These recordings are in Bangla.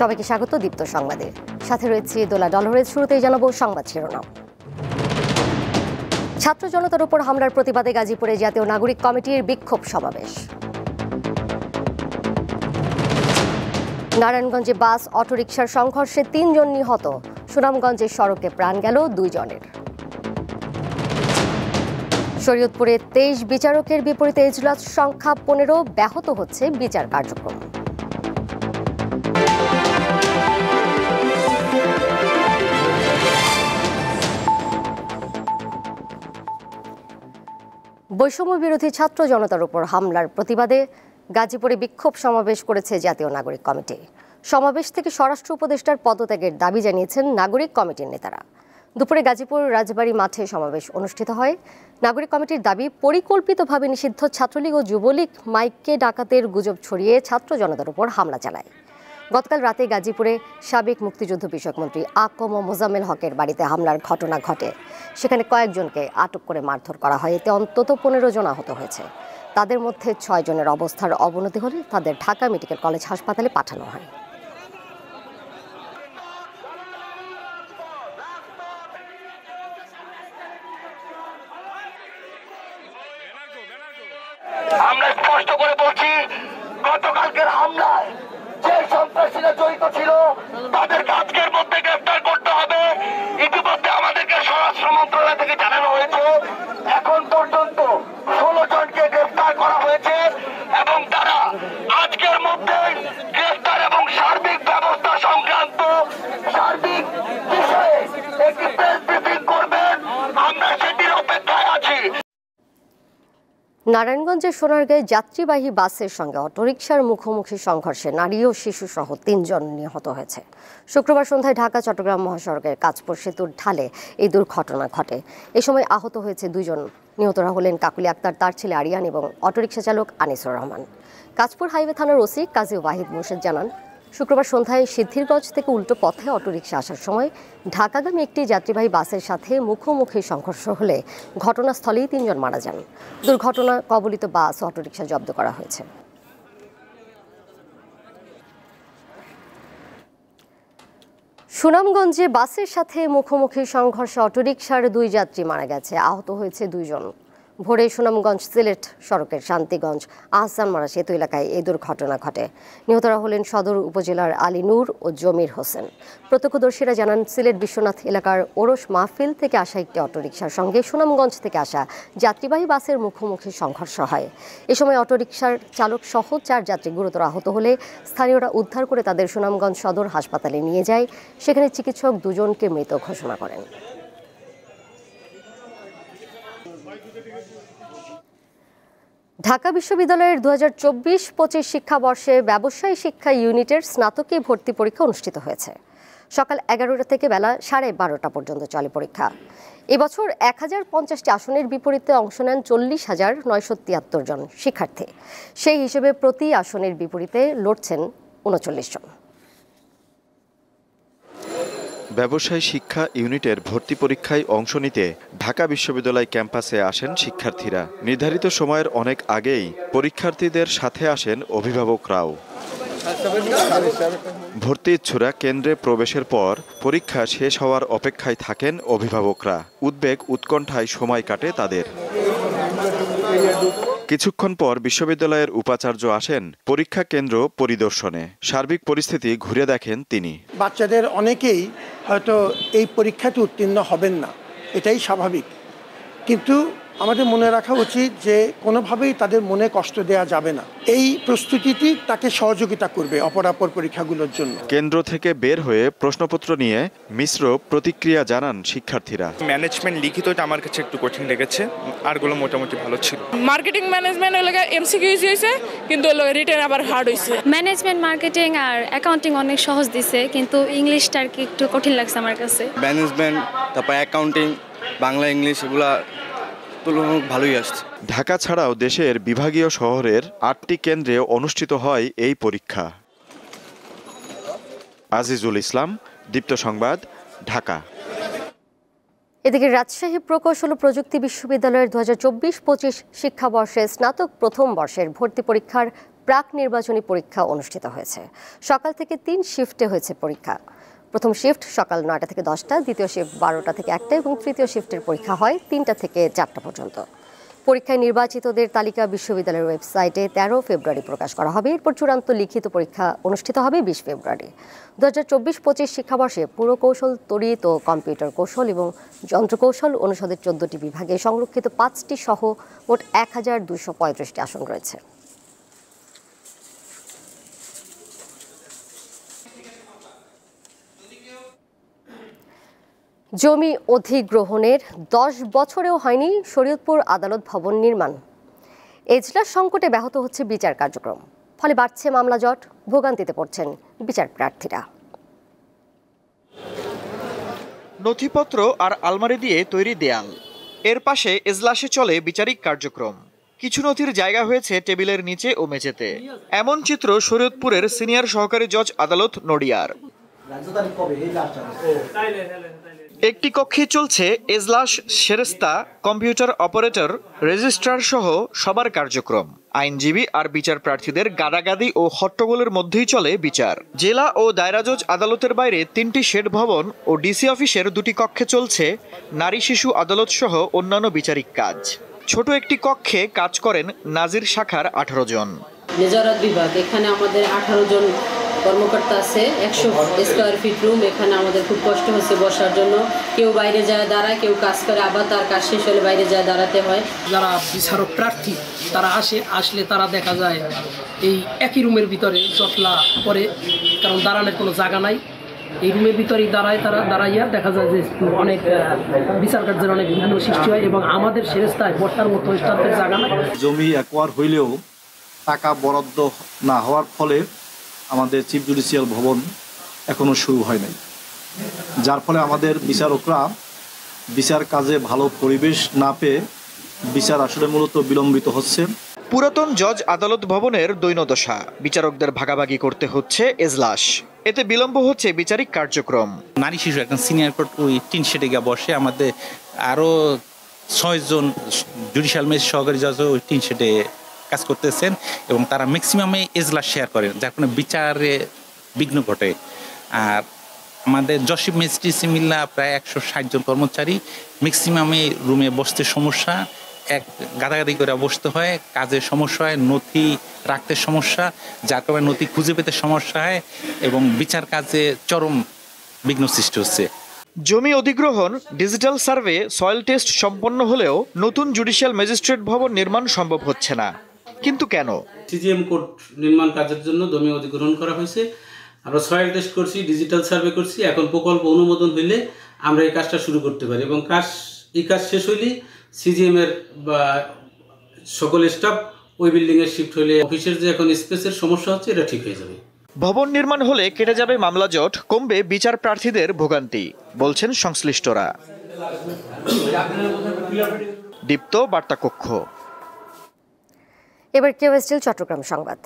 সবাইকে স্বাগত দীপ্ত সংবাদে। সাথে রয়েছে দোলা ডলরের। শুরুতেই জানাবো সংবাদ শিরোনাম। ছাত্র জনতার উপর হামলার প্রতিবাদে গাজীপুরে জাতীয় নাগরিক কমিটির বিক্ষোভ সমাবেশ। নারায়ণগঞ্জে বাস অটোরিকশার সংঘর্ষে ৩ জন নিহত। সুনামগঞ্জের সড়কে প্রাণ গেল ২ জনের। শরীয়তপুরে ২৩ বিচারকের বিপরীতে এজলাস সংখ্যা ১৫, ব্যাহত হচ্ছে বিচার কার্যক্রম। বৈষম্য বিরোধী ছাত্র জনতার উপর হামলার প্রতিবাদে গাজীপুরে বিক্ষোভ সমাবেশ করেছে জাতীয় নাগরিক কমিটি। সমাবেশ থেকে স্বরাষ্ট্র উপদেষ্টার পদত্যাগের দাবি জানিয়েছেন নাগরিক কমিটির নেতারা। দুপুরে গাজীপুর রাজবাড়ী মাঠে সমাবেশ অনুষ্ঠিত হয়। নাগরিক কমিটির দাবি, পরিকল্পিতভাবে নিষিদ্ধ ছাত্রলীগ ও যুবলীগ মাইককে ডাকাতের গুজব ছড়িয়ে ছাত্র জনতার উপর হামলা চালায়। গতকাল রাতে গাজীপুরে সাবেক মুক্তিযুদ্ধ বিষয়ক মন্ত্রী আকম মোজাম্মেল হকের বাড়িতে হামলার ঘটনা ঘটে। সেখানে কয়েকজনকে আটক করে মারধর করা হয়। এতে অন্তত ১৫ জন আহত হয়েছে। তাদের মধ্যে ৬ জনের অবস্থার অবনতি হলে তাদের ঢাকা মেডিকেল কলেজ হাসপাতালে পাঠানো হয়। আমরা স্পষ্ট করে বলছি, গতকালকের হামলায় যে সন্ত্রাসীরা জড়িত ছিল তাদেরকে আজকের মধ্যে গ্রেফতার করতে হবে। ইতিমধ্যে আমাদেরকে স্বরাষ্ট্র মন্ত্রণালয় থেকে জানানো হয়েছে এখন পর্যন্ত ১৬ জনকে গ্রেফতার করা হয়েছে এবং তারা আজকের মধ্যে গ্রেফতার এবং সার্বিক ব্যবস্থা সংক্রান্ত সার্বিক বিষয়ে একটি প্রেস ব্রিফিং করবেন। আমরা সেটির অপেক্ষায় আছি। নারায়ণগঞ্জের সোনারগাঁয়ে যাত্রীবাহী বাসের সঙ্গে অটোরিকশার মুখোমুখি সংঘর্ষে নারী ও শিশু সহ ৩ জন নিহত হয়েছে। শুক্রবার সন্ধ্যায় ঢাকা চট্টগ্রাম মহাসড়কের কাঁচপুর সেতুর ঢালে এই দুর্ঘটনা ঘটে। এ সময় আহত হয়েছে ২ জন। নিহতরা হলেন কাকুলি আক্তার, তার ছেলে আরিয়ান এবং অটোরিকশা চালক আনিসুর রহমান। কাঁচপুর হাইওয়ে থানার ওসি কাজী ওয়াহিদ মোর্শেদ জানান, শুক্রবার সন্ধ্যায় সিদ্ধিরগঞ্জ থেকে উল্টো পথে অটোরিকশা আসার সময় ঢাকাগামী একটি যাত্রীবাহী বাসের সাথে মুখোমুখি সংঘর্ষ হলে ঘটনাস্থলেই ৩ জন মারা যান। দুর্ঘটনা কবলিত বাস ও অটোরিকশা জব্দ করা হয়েছে। সুনামগঞ্জে বাসের সাথে মুখোমুখি সংঘর্ষে অটোরিকশার ২ যাত্রী মারা গেছে, আহত হয়েছে ২ জন। ভোরে সুনামগঞ্জ সিলেট সড়কের শান্তিগঞ্জ আহসানমারা সেতু এলাকায় এই দুর্ঘটনা ঘটে। নিহতরা হলেন সদর উপজেলার আলী নূর ও জমির হোসেন। প্রত্যক্ষদর্শীরা জানান, সিলেট বিশ্বনাথ এলাকার ওরস মাহফিল থেকে আসা একটি অটোরিকশার সঙ্গে সুনামগঞ্জ থেকে আসা যাত্রীবাহী বাসের মুখোমুখি সংঘর্ষ হয়। এ সময় অটোরিকশার চালক সহ ৪ যাত্রী গুরুতর আহত হলে স্থানীয়রা উদ্ধার করে তাদের সুনামগঞ্জ সদর হাসপাতালে নিয়ে যায়। সেখানে চিকিৎসক ২ জনকে মৃত ঘোষণা করেন। ঢাকা বিশ্ববিদ্যালয়ের ২০২৪-২৫ শিক্ষাবর্ষে ব্যবসায় শিক্ষা ইউনিটের স্নাতকী ভর্তি পরীক্ষা অনুষ্ঠিত হয়েছে। সকাল ১১টা থেকে বেলা ১২:৩০ পর্যন্ত চলে পরীক্ষা। এবছর ১,০৫০টি আসনের বিপরীতে অংশ নেন ৪০,৯৭৩ জন শিক্ষার্থী। সেই হিসেবে প্রতি আসনের বিপরীতে লড়ছেন ৩৯ জন। ব্যবসায় শিক্ষা ইউনিটের ভর্তি পরীক্ষায় অংশ নিতে ঢাকা বিশ্ববিদ্যালয় ক্যাম্পাসে আসেন শিক্ষার্থীরা। নির্ধারিত সময়ের অনেক আগেই পরীক্ষার্থীদের সাথে আসেন অভিভাবকরাও। ভর্তি ইচ্ছুরা কেন্দ্রে প্রবেশের পর পরীক্ষা শেষ হওয়ার অপেক্ষায় থাকেন অভিভাবকরা। উদ্বেগ উৎকণ্ঠায় সময় কাটে তাদের। কিছুক্ষণ পর বিশ্ববিদ্যালয়ের উপাচার্য আসেন পরীক্ষা কেন্দ্র পরিদর্শনে। সার্বিক পরিস্থিতি ঘুরে দেখেন তিনি। বাচ্চাদের অনেকেই হয়তো এই পরীক্ষাতে উত্তীর্ণ হবেন না, এটাই স্বাভাবিক। কিন্তু আমাদের মনে রাখা উচিত যে কোনোভাবেই তাদের মনে কষ্ট দেওয়া যাবে না। এই প্রস্তুতিটি তাকে সহযোগিতা করবে অপরাপর পরীক্ষাগুলোর জন্য। কেন্দ্র থেকে বের হয়ে প্রশ্নপত্র নিয়ে মিশ্র প্রতিক্রিয়া জানান শিক্ষার্থীরা। ম্যানেজমেন্ট লিখিতটা আমার কাছে একটু কঠিন লেগেছে, আরগুলো মোটামুটি ভালো ছিল। মার্কেটিং ম্যানেজমেন্ট এলাকা এমসিকিউ হয়েছে, কিন্তু রিটেন আবার হার্ড হয়েছে। ম্যানেজমেন্ট, মার্কেটিং আর অ্যাকাউন্টিং অনেক সহজ দিছে, কিন্তু ইংলিশটা আর কি একটু কঠিন লাগছে আমার কাছে। ম্যানেজমেন্ট, তারপর অ্যাকাউন্টিং, বাংলা, ইংলিশ এগুলা ভালোই আসছে। ঢাকা ছাড়াও দেশের বিভাগীয় শহরের ৮টি কেন্দ্রে অনুষ্ঠিত হয় এই পরীক্ষা। আজিজুল ইসলাম, দীপ্ত সংবাদ, ঢাকা। এদিকে রাজশাহী প্রকৌশল ও প্রযুক্তি বিশ্ববিদ্যালয়ের ২০২৪-২৫ শিক্ষাবর্ষে স্নাতক প্রথম বর্ষের ভর্তি পরীক্ষার প্রাক নির্বাচনী পরীক্ষা অনুষ্ঠিত হয়েছে। সকাল থেকে 3 শিফটে হয়েছে পরীক্ষা। প্রথম শিফট সকাল 9টা থেকে 10টা, দ্বিতীয় শিফট 12টা থেকে 1টা এবং তৃতীয় শিফটের পরীক্ষা হয় 3টা থেকে 4টা পর্যন্ত। পরীক্ষায় নির্বাচিতদের তালিকা বিশ্ববিদ্যালয়ের ওয়েবসাইটে 13 ফেব্রুয়ারি প্রকাশ করা হবে। এরপর চূড়ান্ত লিখিত পরীক্ষা অনুষ্ঠিত হবে 20 ফেব্রুয়ারি। 2024-25 শিক্ষাবর্ষে পুরকৌশল, তড়িৎ ও কম্পিউটার কৌশল এবং যন্ত্রকৌশল অনুষদের 14টি বিভাগে সংরক্ষিত 5টি সহ মোট 1235টি আসন রয়েছে। জমি অধিগ্রহণের 10 বছরেও হয়নি শরীয়তপুর আদালত ভবন নির্মাণ। এজলাস সংকটে ব্যাহত হচ্ছে বিচার কার্যক্রম, ফলে বাড়ছে মামলা জট, ভোগান্তিতে পড়ছেন বিচার প্রার্থীরা। নথিপত্র আর আলমারি দিয়ে তৈরি দেয়াল, এর পাশে এজলাসে চলে বিচারিক কার্যক্রম। কিছু নথির জায়গা হয়েছে টেবিলের নিচে ও মেঝেতে। এমন চিত্র শরীয়তপুরের সিনিয়র সহকারী জজ আদালত নড়িয়ার। একটি কক্ষে চলছে এজলাস, সেরেস্তা, কম্পিউটার অপারেটর, রেজিস্ট্রার সহ সবার কার্যক্রম। আইনজীবী আর বিচার প্রার্থীদের গাদাগাদি ও হট্টগোলের মধ্যেই চলে বিচার। জেলা ও দায়রা জজ আদালতের বাইরে 3টি শেড ভবন ও ডিসি অফিসের 2টি কক্ষে চলছে নারী শিশু আদালত সহ অন্যান্য বিচারিক কাজ। ছোট একটি কক্ষে কাজ করেন নাজির শাখার 18 জন। নেজারাত বিভাগ, এখানে আমাদের 18 জন কর্মকর্তা আছে, 100 স্কোয়ার ফিট রুম। এখানে আমাদের খুব কষ্ট হচ্ছে বসার জন্য। কেউ বাইরে যায় দাঁড়ায়, কেউ কাজ করে, আবার তার কাজ শেষ হলে বাইরে যায় দাঁড়াতে হয়। যারা বিচারক প্রার্থী তারা আসলে তারা দেখা যায় এই একই রুমের ভিতরে জটলা করে, কারণ দাঁড়ানোর কোনো জায়গা নাই। এই রুমের ভিতরেই তারা দাঁড়াইয়া দেখা যায় যে অনেক বিচার কার্যের অনেক বিভিন্ন সৃষ্টি হয় এবং আমাদের সেরেস্তায় বসার মতো স্টাফের জায়গা নাই। জমি অ্যাকোয়ার হইলেও টাকা বরাদ্দ না হওয়ার ফলে আমাদের চিফ জুডিশিয়াল ভবন এখনো শুরু হয় নাই, যার ফলে আমাদের বিচারকরা বিচার কাজে ভালো পরিবেশ না পেয়ে বিচার আসলে মূলত বিলম্বিত হচ্ছে। পুরাতন জজ আদালত ভবনের দৈনদশা, বিচারকদের ভাগাভাগি করতে হচ্ছে এজলাস, এতে বিলম্ব হচ্ছে বিচারিক কার্যক্রম। নারী শিশু একজন সিনিয়র কোর্ট ওই 3 শেডে গিয়ে বসে, আমাদের আরও 6 জন জুডিশিয়াল ম্যাজিস্ট্রেট সহকারী জজ ওই 3 শেডে কাজ করতেছেন এবং তারা ম্যাক্সিমামে এজলাস শেয়ার করেন, যার কারণে বিচারে বিঘ্ন ঘটে। আর আমাদের জসিম ম্যাজিস্ট্রেসি মিল্লা প্রায় 160 জন কর্মচারী, ম্যাক্সিমামে রুমে বসতে সমস্যা, গাদাগাদি করে বসতে হয়, কাজের সমস্যা হয়, নথি রাখতে সমস্যা, যার কারণে নথি খুঁজে পেতে সমস্যা হয় এবং বিচার কাজে চরম বিঘ্ন সৃষ্টি হচ্ছে। জমি অধিগ্রহণ, ডিজিটাল সার্ভে, সয়েল টেস্ট সম্পন্ন হলেও নতুন জুডিশিয়াল ম্যাজিস্ট্রেট ভবন নির্মাণ সম্ভব হচ্ছে না। কিন্তু কেন? সিজিএম কোর্ট নির্মাণ কাজের জন্য জমি অধিগ্রহণ করা হয়েছে, আমরা সয়েল টেস্ট করছি, ডিজিটাল সার্ভে করছি। এখন প্রকল্প অনুমোদন হইলে আমরা এই কাজটা শুরু করতে পারি এবং এই কাজ শেষ হইলে সিজিএম এর বা সকল স্টাফ ওই বিল্ডিং এর শিফট হলে অফিসের যে এখন স্পেসের সমস্যা হচ্ছে এটা ঠিক হয়ে যাবে। ভবন নির্মাণ হলে কেটে যাবে মামলা জট, কমবে বিচার প্রার্থীদের ভোগান্তি, বলছেন সংশ্লিষ্টরা। দীপ্ত, বার্তা কক্ষ। এবার কেওএসটিএল চট্টগ্রাম সংবাদ।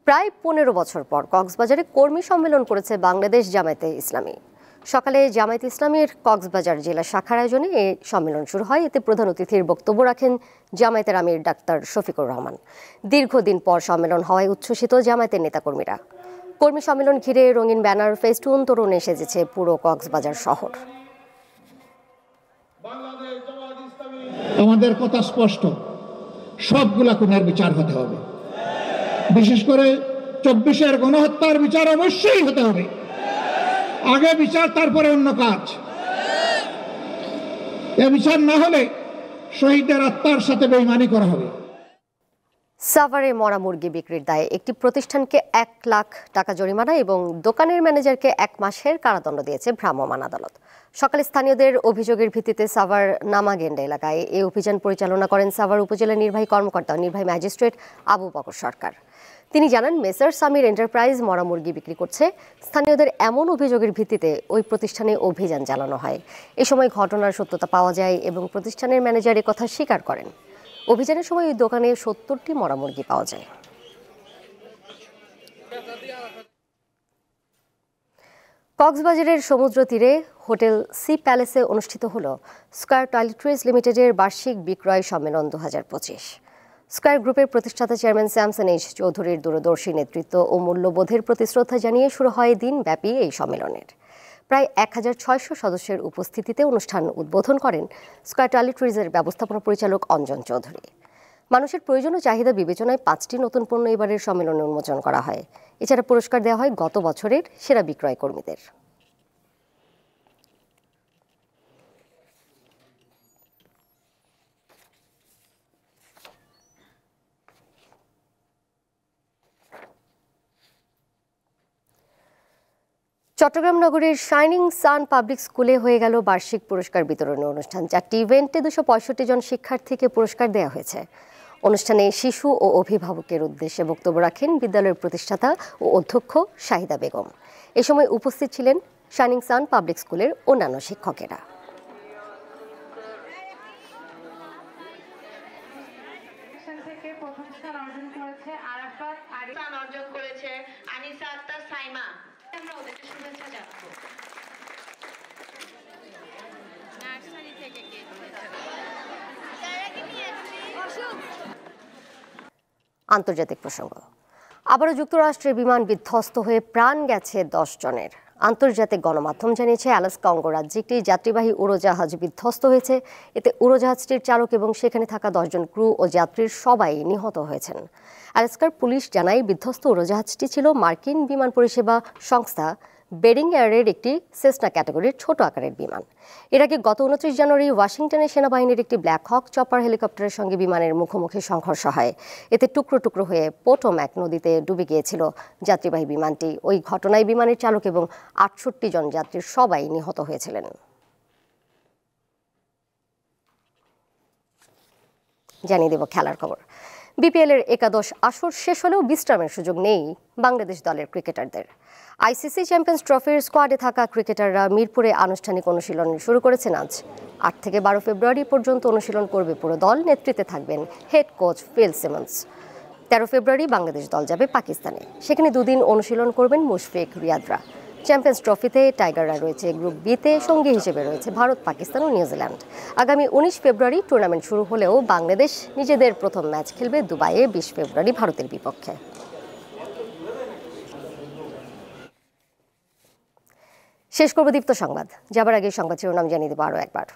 প্রায় 15 বছর পর কক্সবাজারে কর্মী সম্মেলন করেছে বাংলাদেশ জামায়াতে ইসলামী। সকালে জামায়াতে ইসলামীর কক্সবাজার জেলা শাখার আয়োজনে এই সম্মেলন শুরু হয়। এতে প্রধান অতিথির বক্তব্য রাখেন জামায়াতের আমির ডাক্তার শফিকুর রহমান। দীর্ঘদিন পর সম্মেলন হওয়ায় উচ্ছ্বসিত জামায়াতের নেতাকর্মীরা। কর্মী সম্মেলন ঘিরে রঙিন ব্যানার, ফেস্টুন, তোরণে সেজেছে পুরো কক্সবাজার শহর। আমাদের কথা স্পষ্ট, সবগুলা খুনের বিচার হতে হবে। বিশেষ করে 24-এর গণহত্যার বিচার অবশ্যই হতে হবে। আগে বিচার, তারপরে অন্য কাজ। এ বিচার না হলে শহীদদের আত্মার সাথে বেঈমানি করা হবে। সাভারে মরা মুরগি বিক্রির দায়ে একটি প্রতিষ্ঠানকে 1 লাখ টাকা জরিমানা এবং দোকানের ম্যানেজারকে 1 মাসের কারাদণ্ড দিয়েছে ভ্রাম্যমাণ আদালত। সকালে স্থানীয়দের অভিযোগের ভিত্তিতে সাভার নামাগেন্ডা এলাকায় এই অভিযান পরিচালনা করেন সাভার উপজেলা নির্বাহী কর্মকর্তা নির্বাহী ম্যাজিস্ট্রেট আবু বকর সরকার। তিনি জানান, মেসার সামির এন্টারপ্রাইজ মরা মুরগি বিক্রি করছে। স্থানীয়দের এমন অভিযোগের ভিত্তিতে ওই প্রতিষ্ঠানে অভিযান চালানো হয়। এ সময় ঘটনার সত্যতা পাওয়া যায় এবং প্রতিষ্ঠানের ম্যানেজার কথা স্বীকার করেন। অভিযানের সময় ওই দোকানে 70টি মরা মুরগি পাওয়া যায়। কক্সবাজারের সমুদ্র তীরে হোটেল সি প্যালেসে অনুষ্ঠিত হল স্কয়ার টয়লেট্রিজ লিমিটেডের বার্ষিক বিক্রয় সম্মেলন 2025। স্কয়ার গ্রুপের প্রতিষ্ঠাতা চেয়ারম্যান স্যামসন এইচ চৌধুরীর দূরদর্শী নেতৃত্ব ও মূল্যবোধের প্রতি শ্রদ্ধা জানিয়ে শুরু হয় দিনব্যাপী এই সম্মেলনের। প্রায় 1600 সদস্যের উপস্থিতিতে অনুষ্ঠান উদ্বোধন করেন স্কয়ার টয়লেট্রিজের ব্যবস্থাপনা পরিচালক অঞ্জন চৌধুরী। মানুষের প্রয়োজন ও চাহিদা বিবেচনায় 5টি নতুন পণ্য এবারের সম্মেলনে উন্মোচন করা হয়। এছাড়া পুরস্কার দেওয়া হয় গত বছরের সেরা বিক্রয় কর্মীদের। চট্টগ্রাম নগরীর শাইনিং সান পাবলিক স্কুলে হয়ে গেল বার্ষিক পুরস্কার বিতরণী অনুষ্ঠান। 4টি ইভেন্টে 265 জন শিক্ষার্থীকে পুরস্কার দেওয়া হয়েছে। অনুষ্ঠানে শিশু ও অভিভাবকের উদ্দেশ্যে বক্তব্য রাখেন বিদ্যালয়ের প্রতিষ্ঠাতা ও অধ্যক্ষ শাহিদা বেগম। এ সময় উপস্থিত ছিলেন শাইনিং সান পাবলিক স্কুলের অন্যান্য শিক্ষকেরা। আন্তর্জাতিক প্রসঙ্গ। আবারও যুক্তরাষ্ট্রের বিমান বিধ্বস্ত হয়ে প্রাণ গেছে 10 জনের। আন্তর্জাতিক গণমাধ্যম জানিয়েছে আলাস্কা অঙ্গরাজ্যে একটি যাত্রীবাহী উড়োজাহাজ বিধ্বস্ত হয়েছে। এতে উড়োজাহাজটির চালক এবং সেখানে থাকা 10 জন ক্রু ও যাত্রীর সবাই নিহত হয়েছেন। আলাস্কার পুলিশ জানায় বিধ্বস্ত উড়োজাহাজটি ছিল মার্কিন বিমান পরিষেবা সংস্থা বেরিং এয়ারের একটি সেসনা ক্যাটাগরির ছোট আকারের বিমান। এর আগে গত 29 জানুয়ারি ওয়াশিংটনে সেনাবাহিনীর একটি ব্ল্যাক হক চপার হেলিকপ্টারের সঙ্গে বিমানের মুখোমুখি সংঘর্ষ হয়। এতে টুকরো টুকরো হয়ে পোটোম্যাক নদীতে ডুবে গিয়েছিল যাত্রীবাহী বিমানটি। ওই ঘটনায় বিমানের চালক এবং 68 জন যাত্রীর সবাই নিহত হয়েছিলেন। জানিয়ে দেব খেলার খবর। বিপিএল এর একাদশ আসর শেষ হলেও বিশ্রামের সুযোগ নেই বাংলাদেশ দলের ক্রিকেটারদের। আইসিসি চ্যাম্পিয়ন্স ট্রফির স্কোয়াডে থাকা ক্রিকেটাররা মিরপুরে আনুষ্ঠানিক অনুশীলন শুরু করেছেন আজ। 8 থেকে 12 ফেব্রুয়ারি পর্যন্ত অনুশীলন করবে পুরো দল। নেতৃত্বে থাকবেন হেড কোচ ফিল সিমন্স। 13 ফেব্রুয়ারি বাংলাদেশ দল যাবে পাকিস্তানে। সেখানে 2 দিন অনুশীলন করবেন মুশফিক রিয়াদরা। চ্যাম্পিয়ন্স ট্রফিতে টাইগাররা রয়েছে গ্রুপ বিতে, সঙ্গী হিসেবে রয়েছে ভারত, পাকিস্তান ও নিউজিল্যান্ড। আগামী 19 ফেব্রুয়ারি টুর্নামেন্ট শুরু হলেও বাংলাদেশ নিজেদের প্রথম ম্যাচ খেলবে দুবাইয়ে 20 ফেব্রুয়ারি ভারতের বিপক্ষে। শেষ করব দীপ্ত সংবাদ। যাবার আগে সংবাদ শিরোনাম জানিয়ে দেব আরও একবার।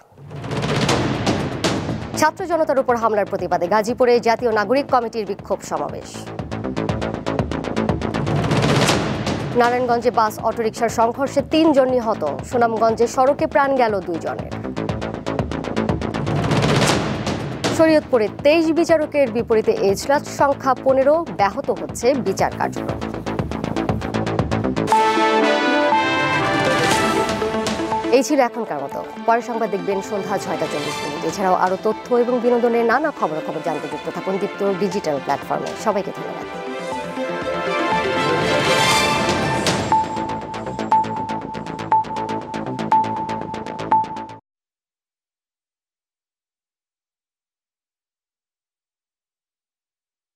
ছাত্র জনতার উপর হামলার প্রতিবাদে গাজীপুরে জাতীয় নাগরিক কমিটির বিক্ষোভ সমাবেশ। নারায়ণগঞ্জে বাস অটোরিকশার সংঘর্ষে 3 জন নিহত। সুনামগঞ্জে সড়কে প্রাণ গেল 2 জনের। শরীয়তপুরে 23 বিচারকের বিপরীতে এজলাস সংখ্যা 15, ব্যাহত হচ্ছে বিচার কার্যক্রম। এই ছিল এখনকার মতো। পরের সংবাদ দেখবেন সন্ধ্যা 6:40। এছাড়াও আরও তথ্য এবং বিনোদনের নানা খবরাখবর জানতে যুক্ত থাকুন দীপ্ত ডিজিটাল প্ল্যাটফর্মে। সবাইকে ধন্যবাদ।